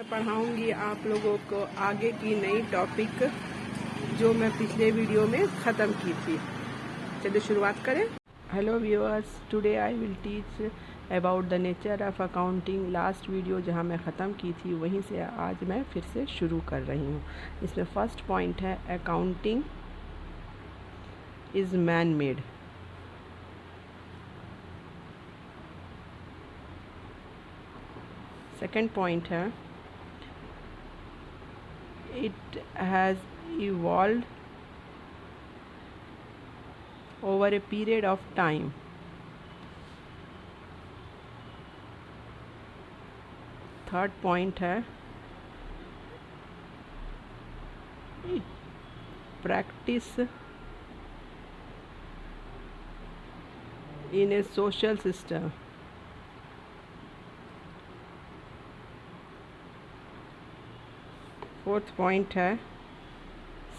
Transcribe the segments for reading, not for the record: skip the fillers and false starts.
पढ़ाऊंगी आप लोगों को आगे की नई टॉपिक जो मैं पिछले वीडियो में ख़त्म की थी। चलिए शुरुआत करें। Hello viewers, today I will teach about the nature of accounting. Last video जहां मैं ख़त्म की थी वहीं से आज मैं फिर से शुरू कर रही हूं। इसमें फर्स्ट पॉइंट है accounting is man made. Second point है it has evolved over a period of time. Third point है it practice in a social system. Fourth point है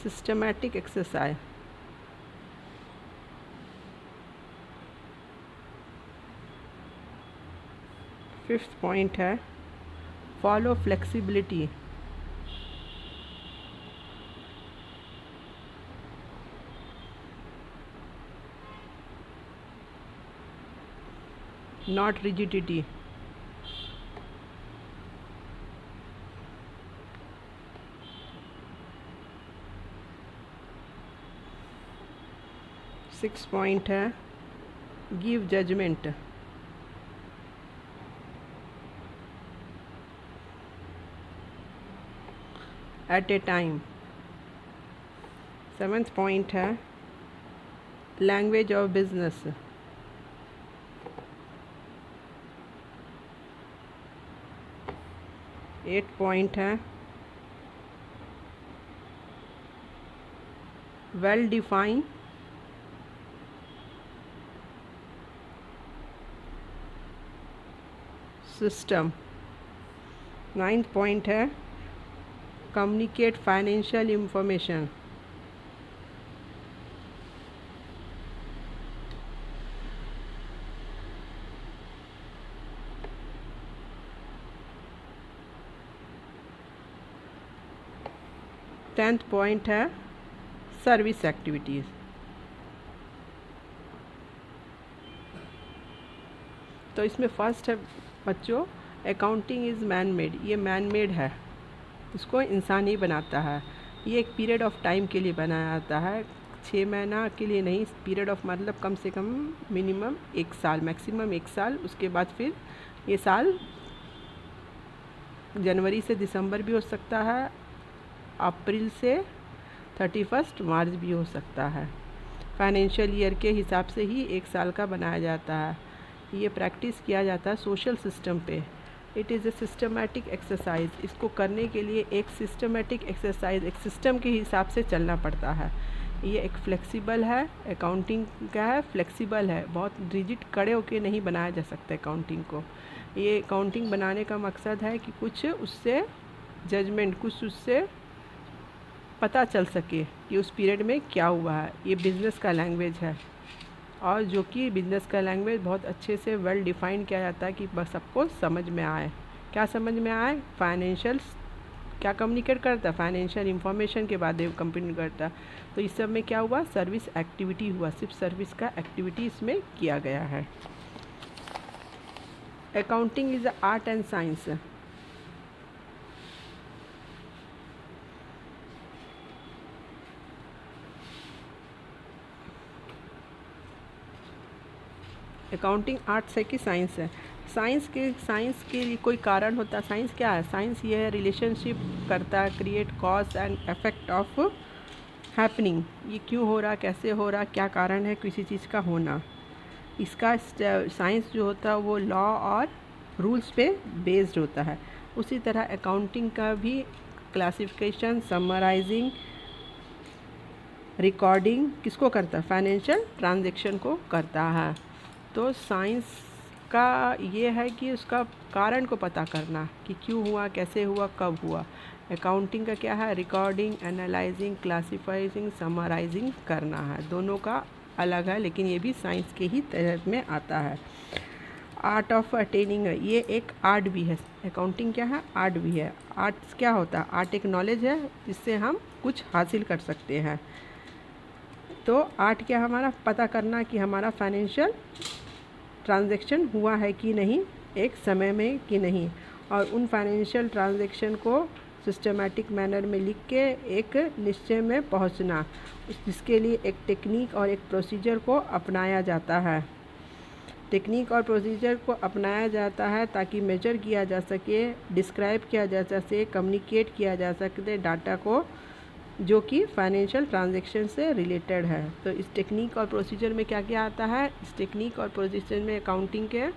सिस्टमैटिक एक्सरसाइज। फिफ्थ पॉइंट है follow flexibility. Not rigidity. Six point है give judgement. At a time. Seventh point है language of business. Eight point है well define system. Ninth point है communicate financial information. Tenth point है service activities. तो इसमें first है बच्चों accounting is man made. ये मैन मेड है, इसको इंसान ही बनाता है। ये एक पीरियड ऑफ टाइम के लिए बनाया जाता है, 6 महीना के लिए नहीं। पीरियड ऑफ मतलब कम से कम मिनिमम 1 साल, मैक्सिमम 1 साल। उसके बाद फिर ये साल जनवरी से दिसंबर भी हो सकता है, अप्रैल से 31 मार्च भी हो सकता है। फाइनेंशियल ईयर के हिसाब से ही 1 साल का बनाया जाता है। ये प्रैक्टिस किया जाता है सोशल सिस्टम पे। It is a systematic exercise. इसको करने के लिए एक सिस्टमेटिक एक्सरसाइज, एक सिस्टम के हिसाब से चलना पड़ता है। ये एक फ्लेक्सिबल है, अकाउंटिंग क्या है, फ्लेक्सिबल है। बहुत रिजिड कड़े होके नहीं बनाया जा सकता अकाउंटिंग को। ये अकाउंटिंग बनाने का मकसद है कि कुछ उससे जजमेंट, कुछ उससे पता चल सके कि उस पीरियड में क्या हुआ है। ये बिज़नेस का लैंग्वेज है, और जो कि बिज़नेस का लैंग्वेज बहुत अच्छे से वेल डिफाइन किया जाता है कि बस सबको समझ में आए। क्या समझ में आए? फाइनेंशियल क्या कम्युनिकेट करता है, फाइनेंशियल इंफॉर्मेशन के बाद कम्युनिकेट करता है। तो इस सब में क्या हुआ, सर्विस एक्टिविटी हुआ, सिर्फ सर्विस का एक्टिविटी इसमें किया गया है। Accounting is art and science. Accounting arts है कि साइंस है? साइंस के लिए कोई कारण होता है। साइंस क्या है? साइंस ये है रिलेशनशिप करता है, create cause and effect of happening. ये क्यों हो रहा, कैसे हो रहा, क्या कारण है किसी चीज़ का होना। इसका साइंस जो होता है वो लॉ और रूल्स पे बेस्ड होता है। उसी तरह अकाउंटिंग का भी क्लासिफिकेशन, समराइजिंग, रिकॉर्डिंग किसको करता है? फाइनेंशियल ट्रांजैक्शन को करता है। तो साइंस का ये है कि उसका कारण को पता करना कि क्यों हुआ, कैसे हुआ, कब हुआ। अकाउंटिंग का क्या है? रिकॉर्डिंग, एनालाइजिंग, क्लासिफाइजिंग, समराइजिंग करना है। दोनों का अलग है, लेकिन ये भी साइंस के ही तहत में आता है। आर्ट ऑफ अटेनिंग है, ये एक आर्ट भी है। अकाउंटिंग क्या है? आर्ट भी है। आर्ट क्या होता है? आर्ट एक नॉलेज है जिससे हम कुछ हासिल कर सकते हैं। तो आर्ट क्या हमारा? पता करना कि हमारा फाइनेंशियल ट्रांजैक्शन हुआ है कि नहीं, एक समय में कि नहीं, और उन फाइनेंशियल ट्रांजैक्शन को सिस्टमैटिक मैनर में लिख के एक निश्चय में पहुंचना, जिसके लिए एक टेक्निक और एक प्रोसीजर को अपनाया जाता है। टेक्निक और प्रोसीजर को अपनाया जाता है ताकि मेजर किया जा सके, डिस्क्राइब किया जा सके, कम्युनिकेट किया जा सके डाटा को जो कि फाइनेंशियल ट्रांजैक्शन से रिलेटेड है। तो इस टेक्निक और प्रोसीजर में क्या क्या आता है? इस टेक्निक और प्रोसीजर में अकाउंटिंग के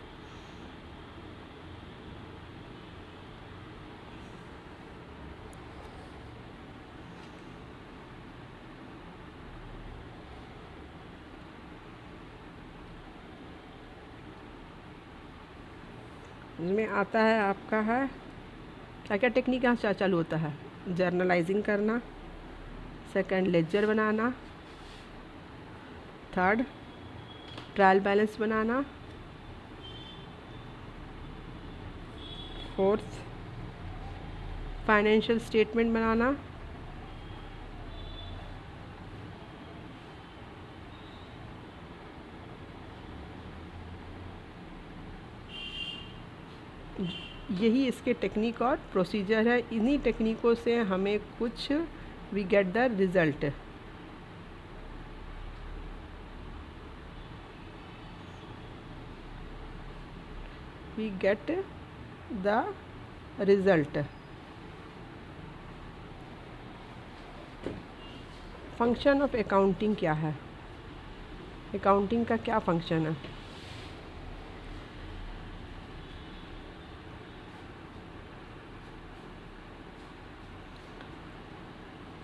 इसमें आता है आपका है क्या क्या टेक्निक यहाँ से चालू होता है? जर्नलाइजिंग करना, सेकंड लेजर बनाना, थर्ड ट्रायल बैलेंस बनाना, फोर्थ फाइनेंशियल स्टेटमेंट बनाना, यही इसके टेक्निक और प्रोसीजर है। इन्हीं टेक्निकों से हमें कुछ we get the result. We get the result. Function of accounting क्या है? अकाउंटिंग का क्या फंक्शन है?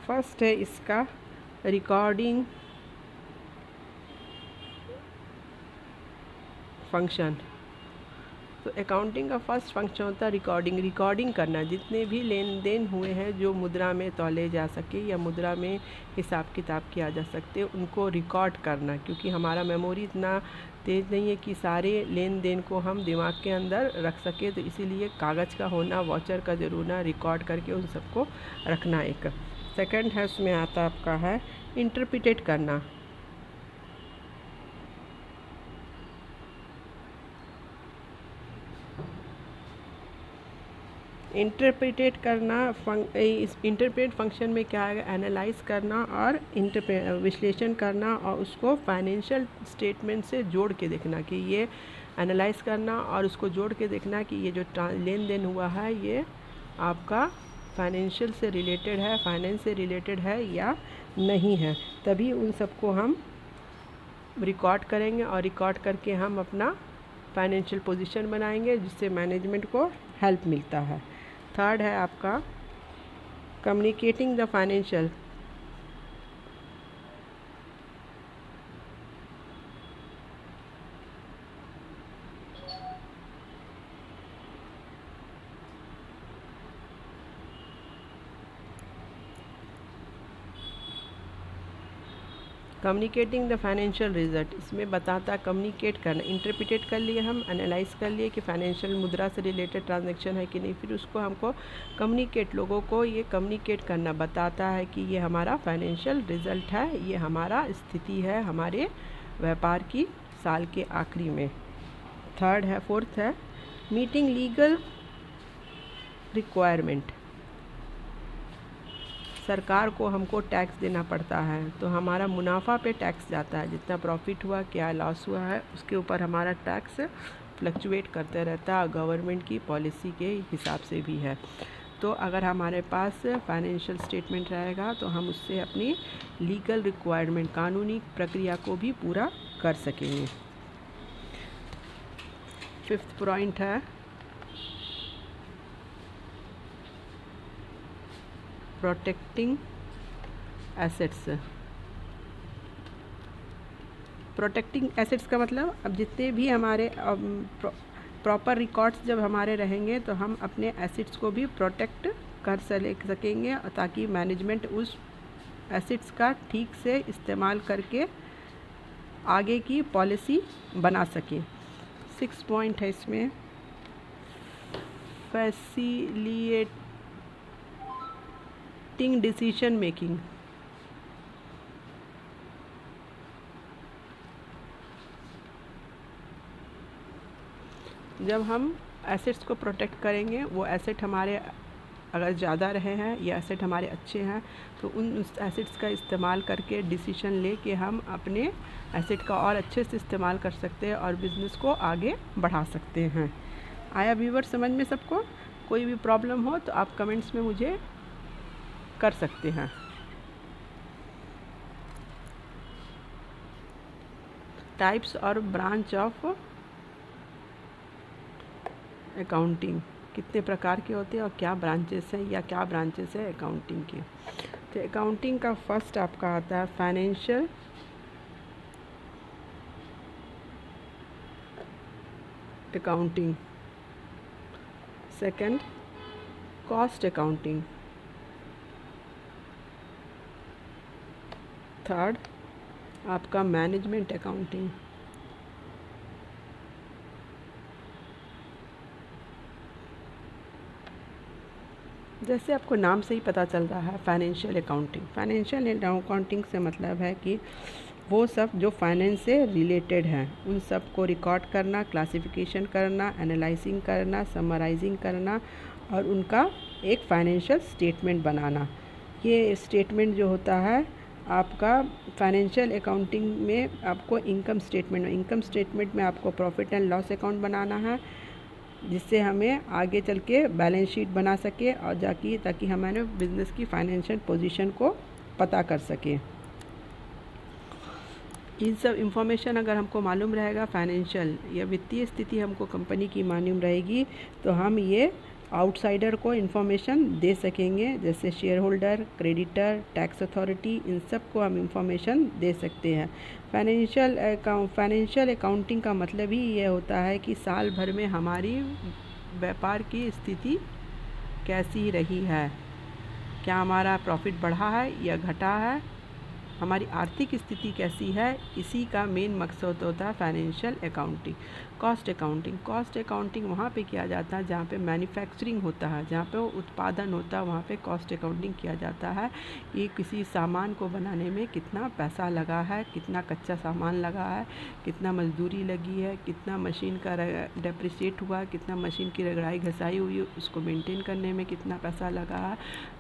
फर्स्ट है इसका रिकॉर्डिंग फंक्शन। तो अकाउंटिंग का फर्स्ट फंक्शन होता है रिकॉर्डिंग करना, जितने भी लेन देन हुए हैं जो मुद्रा में तौले जा सके या मुद्रा में हिसाब किताब किया जा सकते, उनको रिकॉर्ड करना। क्योंकि हमारा मेमोरी इतना तेज़ नहीं है कि सारे लेन देन को हम दिमाग के अंदर रख सके, तो इसीलिए कागज़ का होना, वॉचर का ज़रूर होना, रिकॉर्ड करके उन सबको रखना एक। सेकंड है उसमें आता आपका है इंटरप्रिटेट करना। इंटरप्रिटेट करना इस इंटरप्रेट फंक्शन में क्या है? एनालाइज करना और विश्लेषण करना और उसको फाइनेंशियल स्टेटमेंट से जोड़ के देखना कि ये एनालाइज करना और उसको जोड़ के देखना कि ये जो लेन देन हुआ है ये आपका फाइनेंशियल से रिलेटेड है, फाइनेंस से रिलेटेड है या नहीं है। तभी उन सबको हम रिकॉर्ड करेंगे और रिकॉर्ड करके हम अपना फाइनेंशियल पोजीशन बनाएंगे, जिससे मैनेजमेंट को हेल्प मिलता है। थर्ड है आपका communicating the financial. Communicating the financial result, इसमें बताता कम्युनिकेट करना। इंटरप्रिटेट कर लिए हम, एनालाइज कर लिए कि फाइनेंशियल मुद्रा से रिलेटेड ट्रांजैक्शन है कि नहीं, फिर उसको हमको कम्युनिकेट, लोगों को ये कम्युनिकेट करना, बताता है कि ये हमारा फाइनेंशियल रिजल्ट है, ये हमारा स्थिति है हमारे व्यापार की साल के आखिरी में। थर्ड है, फोर्थ है मीटिंग लीगल रिक्वायरमेंट। सरकार को हमको टैक्स देना पड़ता है, तो हमारा मुनाफा पे टैक्स जाता है, जितना प्रॉफिट हुआ, क्या लॉस हुआ है, उसके ऊपर हमारा टैक्स फ्लक्चुएट करते रहता है, गवर्नमेंट की पॉलिसी के हिसाब से भी है। तो अगर हमारे पास फाइनेंशियल स्टेटमेंट रहेगा तो हम उससे अपनी लीगल रिक्वायरमेंट, कानूनी प्रक्रिया को भी पूरा कर सकेंगे। फिफ्थ पॉइंट है प्रोटेक्टिंग एसेट्स। प्रोटेक्टिंग एसेट्स का मतलब अब जितने भी हमारे प्रॉपर रिकॉर्ड्स जब हमारे रहेंगे तो हम अपने एसेट्स को भी प्रोटेक्ट कर सकेंगे, ताकि मैनेजमेंट उस एसेट्स का ठीक से इस्तेमाल करके आगे की पॉलिसी बना सके। 6 पॉइंट है इसमें, फैसिलिटेटिंग डिसीजन मेकिंग। जब हम एसेट्स को प्रोटेक्ट करेंगे, वो एसेट हमारे अगर ज़्यादा रहे हैं या एसेट हमारे अच्छे हैं, तो उन एसेट्स का इस्तेमाल करके डिसीजन ले के हम अपने एसेट का और अच्छे से इस्तेमाल कर सकते हैं और बिज़नेस को आगे बढ़ा सकते हैं। आया व्यूवर समझ में सबको? कोई भी प्रॉब्लम हो तो आप कमेंट्स में मुझे कर सकते हैं। टाइप्स और ब्रांच ऑफ अकाउंटिंग, कितने प्रकार के होते हैं और क्या ब्रांचेस हैं या क्या ब्रांचेस है अकाउंटिंग के। तो अकाउंटिंग का फर्स्ट आपका आता है financial accounting, second cost accounting, third आपका मैनेजमेंट अकाउंटिंग, जैसे आपको नाम से ही पता चल रहा है फाइनेंशियल अकाउंटिंग। फाइनेंशियल अकाउंटिंग से मतलब है कि वो सब जो फाइनेंस से रिलेटेड हैं उन सब को रिकॉर्ड करना, क्लासिफिकेशन करना, एनालाइजिंग करना, समराइजिंग करना और उनका एक फाइनेंशियल स्टेटमेंट बनाना। ये स्टेटमेंट जो होता है आपका फाइनेंशियल अकाउंटिंग में आपको इनकम स्टेटमेंट में आपको प्रॉफिट एंड लॉस अकाउंट बनाना है, जिससे हमें आगे चल के बैलेंस शीट बना सके और ताकि हमारे बिज़नेस की फाइनेंशियल पोजीशन को पता कर सके। इन सब इंफॉर्मेशन अगर हमको मालूम रहेगा, फाइनेंशियल या वित्तीय स्थिति हमको कंपनी की मालूम रहेगी, तो हम ये आउटसाइडर को इन्फॉर्मेशन दे सकेंगे, जैसे share holder, creditor, tax authority, इन सब को हम इंफॉर्मेशन दे सकते हैं। फाइनेंशियल अकाउंटिंग का मतलब ही ये होता है कि साल भर में हमारी व्यापार की स्थिति कैसी रही है, क्या हमारा प्रॉफिट बढ़ा है या घटा है, हमारी आर्थिक स्थिति कैसी है, इसी का मेन मकसद होता है फाइनेंशियल अकाउंटिंग। कॉस्ट अकाउंटिंग वहाँ पे किया जाता है जहाँ पे मैन्युफैक्चरिंग होता है, जहाँ पे उत्पादन होता है, वहाँ पे कॉस्ट अकाउंटिंग किया जाता है कि किसी सामान को बनाने में कितना पैसा लगा है, कितना कच्चा सामान लगा है, कितना मजदूरी लगी है, कितना मशीन का डेप्रिसिएट हुआ, कितना मशीन की रगड़ाई घसाई हुई, उसको मेंटेन करने में कितना पैसा लगा है।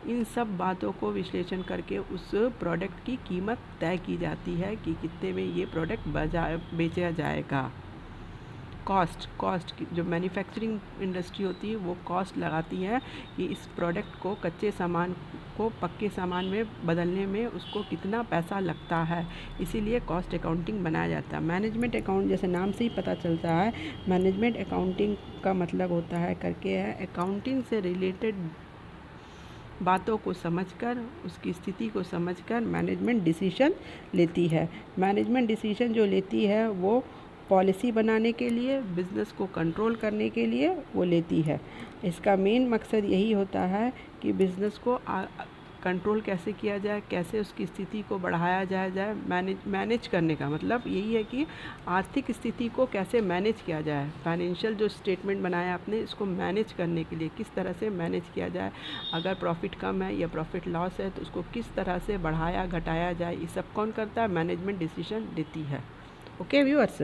इन सब बातों को विश्लेषण करके उस प्रोडक्ट की कीमत तय की जाती है कि कितने में ये प्रोडक्ट बेचा जाएगा। कॉस्ट जो मैन्युफैक्चरिंग इंडस्ट्री होती है वो कॉस्ट लगाती है कि इस प्रोडक्ट को, कच्चे सामान को पक्के सामान में बदलने में उसको कितना पैसा लगता है, इसीलिए कॉस्ट अकाउंटिंग बनाया जाता है। मैनेजमेंट अकाउंट जैसे नाम से ही पता चलता है, मैनेजमेंट अकाउंटिंग का मतलब होता है करके है अकाउंटिंग से रिलेटेड बातों को समझकर, उसकी स्थिति को समझकर मैनेजमेंट डिसीजन लेती है। मैनेजमेंट डिसीजन जो लेती है वो पॉलिसी बनाने के लिए, बिज़नेस को कंट्रोल करने के लिए वो लेती है। इसका मेन मकसद यही होता है कि बिज़नेस को कंट्रोल कैसे किया जाए, कैसे उसकी स्थिति को बढ़ाया जाए। मैनेज करने का मतलब यही है कि आर्थिक स्थिति को कैसे मैनेज किया जाए। फाइनेंशियल जो स्टेटमेंट बनाया आपने, इसको मैनेज करने के लिए किस तरह से मैनेज किया जाए, अगर प्रॉफिट कम है या प्रॉफिट लॉस है तो उसको किस तरह से बढ़ाया घटाया जाए, ये सब कौन करता है? मैनेजमेंट डिसीजन लेती है। Okay viewers.